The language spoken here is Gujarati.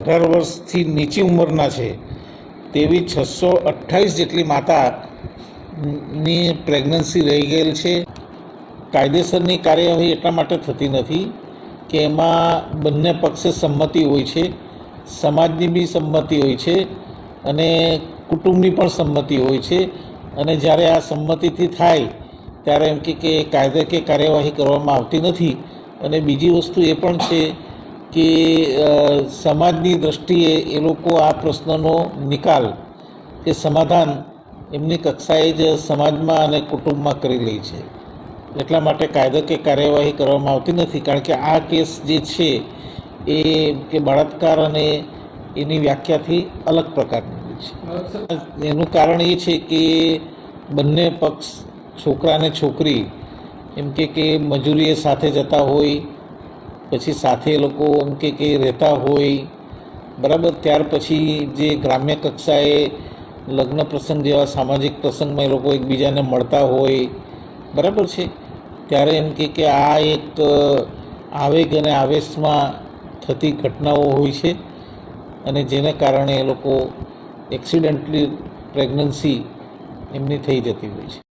18 વર્ષથી નીચી ઉંમરના છે તેવી 628 જેટલી માતાની પ્રેગ્નન્સી રહી ગયેલ છે। કાયદેસરની કાર્યવાહી એટલા માટે થતી નથી કે એમાં બંને પક્ષે સંમતિ હોય છે, સમાજની બી સંમતિ હોય છે અને કુટુંબની પણ સંમતિ હોય છે। અને જ્યારે આ સંમતિથી થાય ત્યારે એમ કે કાયદાકીય કાર્યવાહી કરવામાં આવતી નથી। અને બીજી વસ્તુ એ પણ છે કે સમાજની દૃષ્ટિએ એ લોકો આ પ્રશ્નનો નિકાલ કે સમાધાન એમની કક્ષાએ જ સમાજમાં અને કુટુંબમાં કરી લે છે। એટલા માટે કાયદાકીય કાર્યવાહી કરવામાં આવતી નથી, કારણ કે આ કેસ જે છે એ કે બળાત્કાર અને એની વ્યાખ્યાથી અલગ પ્રકારની હોય છે। એનું કારણ એ છે કે બંને પક્ષ, છોકરા અને છોકરી, એમ કે મજૂરીએ સાથે જતા હોય, પછી સાથે એ લોકો એમ કે રહેતા હોય, બરાબર। ત્યાર પછી જે ગ્રામ્ય કક્ષાએ લગ્ન પ્રસંગ જેવા સામાજિક પ્રસંગમાં એ લોકો એકબીજાને મળતા હોય, બરાબર છે। ત્યારે એમ કે આ એક આવેગ અને આવેશમાં થતી ઘટનાઓ હોય છે અને જેને કારણે એ લોકો એક્સિડન્ટલી પ્રેગ્નન્સી એમની થઈ જતી હોય છે।